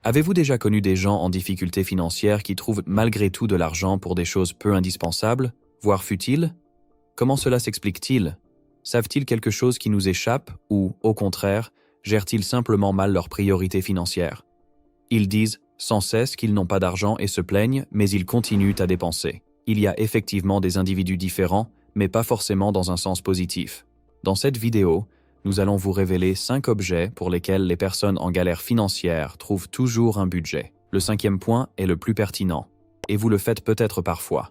Avez-vous déjà connu des gens en difficulté financière qui trouvent malgré tout de l'argent pour des choses peu indispensables, voire futiles? Comment cela s'explique-t-il? Savent-ils quelque chose qui nous échappe ou, au contraire, gèrent-ils simplement mal leurs priorités financières? Ils disent sans cesse qu'ils n'ont pas d'argent et se plaignent, mais ils continuent à dépenser. Il y a effectivement des individus différents, mais pas forcément dans un sens positif. Dans cette vidéo, nous allons vous révéler 5 objets pour lesquels les personnes en galère financière trouvent toujours un budget. Le 5e point est le plus pertinent, et vous le faites peut-être parfois.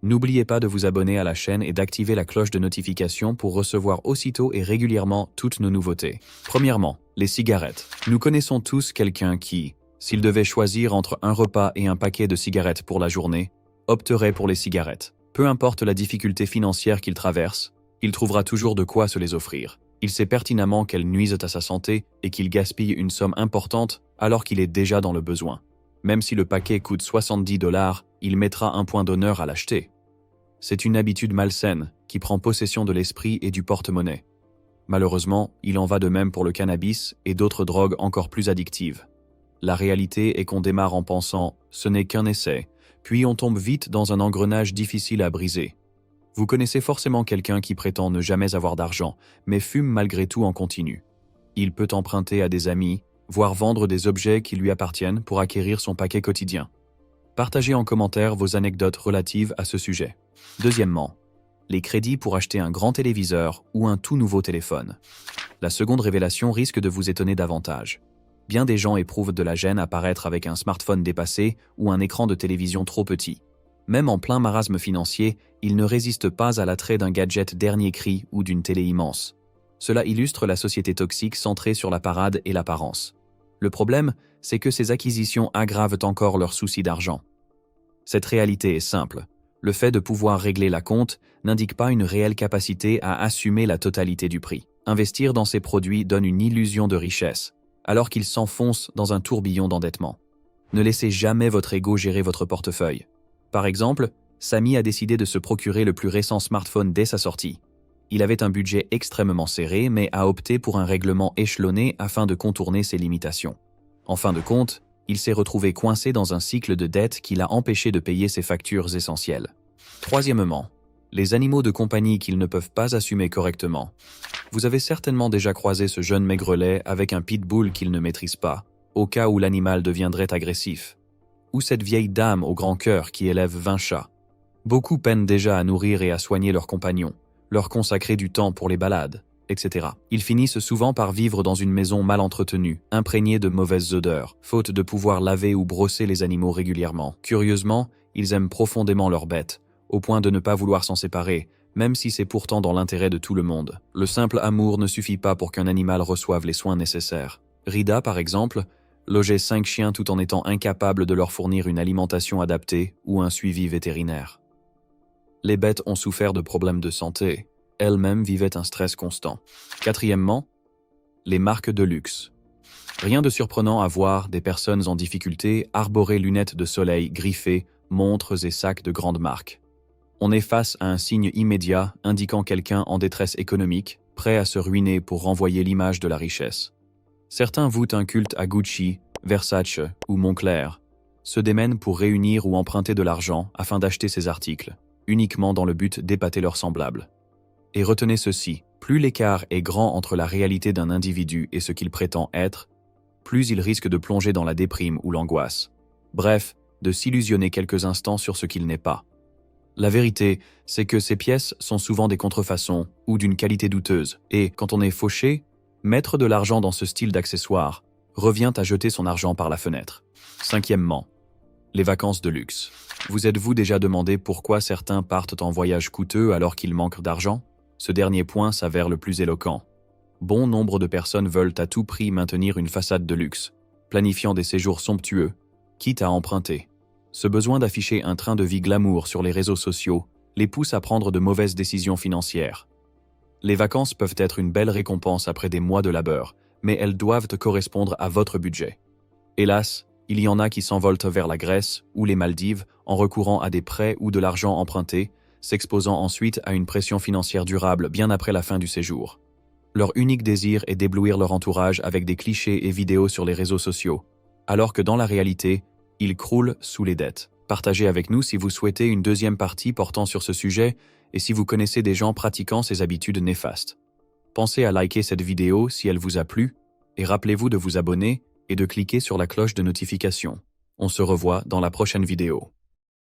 N'oubliez pas de vous abonner à la chaîne et d'activer la cloche de notification pour recevoir aussitôt et régulièrement toutes nos nouveautés. Premièrement, les cigarettes. Nous connaissons tous quelqu'un qui, s'il devait choisir entre un repas et un paquet de cigarettes pour la journée, opterait pour les cigarettes. Peu importe la difficulté financière qu'il traverse, il trouvera toujours de quoi se les offrir. Il sait pertinemment qu'elles nuisent à sa santé et qu'il gaspille une somme importante alors qu'il est déjà dans le besoin. Même si le paquet coûte 70 $, il mettra un point d'honneur à l'acheter. C'est une habitude malsaine qui prend possession de l'esprit et du porte-monnaie. Malheureusement, il en va de même pour le cannabis et d'autres drogues encore plus addictives. La réalité est qu'on démarre en pensant « ce n'est qu'un essai », puis on tombe vite dans un engrenage difficile à briser. Vous connaissez forcément quelqu'un qui prétend ne jamais avoir d'argent, mais fume malgré tout en continu. Il peut emprunter à des amis, voire vendre des objets qui lui appartiennent pour acquérir son paquet quotidien. Partagez en commentaire vos anecdotes relatives à ce sujet. Deuxièmement, les crédits pour acheter un grand téléviseur ou un tout nouveau téléphone. La seconde révélation risque de vous étonner davantage. Bien des gens éprouvent de la gêne à paraître avec un smartphone dépassé ou un écran de télévision trop petit. Même en plein marasme financier, ils ne résistent pas à l'attrait d'un gadget dernier cri ou d'une télé immense. Cela illustre la société toxique centrée sur la parade et l'apparence. Le problème, c'est que ces acquisitions aggravent encore leurs soucis d'argent. Cette réalité est simple. Le fait de pouvoir régler la compte n'indique pas une réelle capacité à assumer la totalité du prix. Investir dans ces produits donne une illusion de richesse, alors qu'ils s'enfoncent dans un tourbillon d'endettement. Ne laissez jamais votre ego gérer votre portefeuille. Par exemple, Samy a décidé de se procurer le plus récent smartphone dès sa sortie. Il avait un budget extrêmement serré, mais a opté pour un règlement échelonné afin de contourner ses limitations. En fin de compte, il s'est retrouvé coincé dans un cycle de dette qui l'a empêché de payer ses factures essentielles. Troisièmement, les animaux de compagnie qu'ils ne peuvent pas assumer correctement. Vous avez certainement déjà croisé ce jeune maigrelet avec un pitbull qu'il ne maîtrise pas, au cas où l'animal deviendrait agressif. Ou cette vieille dame au grand cœur qui élève 20 chats. Beaucoup peinent déjà à nourrir et à soigner leurs compagnons, leur consacrer du temps pour les balades, etc. Ils finissent souvent par vivre dans une maison mal entretenue, imprégnée de mauvaises odeurs, faute de pouvoir laver ou brosser les animaux régulièrement. Curieusement, ils aiment profondément leurs bêtes, au point de ne pas vouloir s'en séparer, même si c'est pourtant dans l'intérêt de tout le monde. Le simple amour ne suffit pas pour qu'un animal reçoive les soins nécessaires. Rida, par exemple, logeait 5 chiens tout en étant incapable de leur fournir une alimentation adaptée ou un suivi vétérinaire. Les bêtes ont souffert de problèmes de santé. Elles-mêmes vivaient un stress constant. Quatrièmement, les marques de luxe. Rien de surprenant à voir des personnes en difficulté arborer lunettes de soleil griffées, montres et sacs de grandes marques. On est face à un signe immédiat indiquant quelqu'un en détresse économique, prêt à se ruiner pour renvoyer l'image de la richesse. Certains vouent un culte à Gucci, Versace ou Moncler, se démènent pour réunir ou emprunter de l'argent afin d'acheter ces articles, uniquement dans le but d'épater leurs semblables. Et retenez ceci, plus l'écart est grand entre la réalité d'un individu et ce qu'il prétend être, plus il risque de plonger dans la déprime ou l'angoisse. Bref, de s'illusionner quelques instants sur ce qu'il n'est pas. La vérité, c'est que ces pièces sont souvent des contrefaçons ou d'une qualité douteuse, et quand on est fauché, mettre de l'argent dans ce style d'accessoire revient à jeter son argent par la fenêtre. Cinquièmement, les vacances de luxe. Vous êtes-vous déjà demandé pourquoi certains partent en voyage coûteux alors qu'ils manquent d'argent? Ce dernier point s'avère le plus éloquent. Bon nombre de personnes veulent à tout prix maintenir une façade de luxe, planifiant des séjours somptueux, quitte à emprunter. Ce besoin d'afficher un train de vie glamour sur les réseaux sociaux les pousse à prendre de mauvaises décisions financières. Les vacances peuvent être une belle récompense après des mois de labeur, mais elles doivent correspondre à votre budget. Hélas, il y en a qui s'envolent vers la Grèce ou les Maldives en recourant à des prêts ou de l'argent emprunté, s'exposant ensuite à une pression financière durable bien après la fin du séjour. Leur unique désir est d'éblouir leur entourage avec des clichés et vidéos sur les réseaux sociaux, alors que dans la réalité, ils croulent sous les dettes. Partagez avec nous si vous souhaitez une deuxième partie portant sur ce sujet et si vous connaissez des gens pratiquant ces habitudes néfastes. Pensez à liker cette vidéo si elle vous a plu et rappelez-vous de vous abonner et de cliquer sur la cloche de notification. On se revoit dans la prochaine vidéo.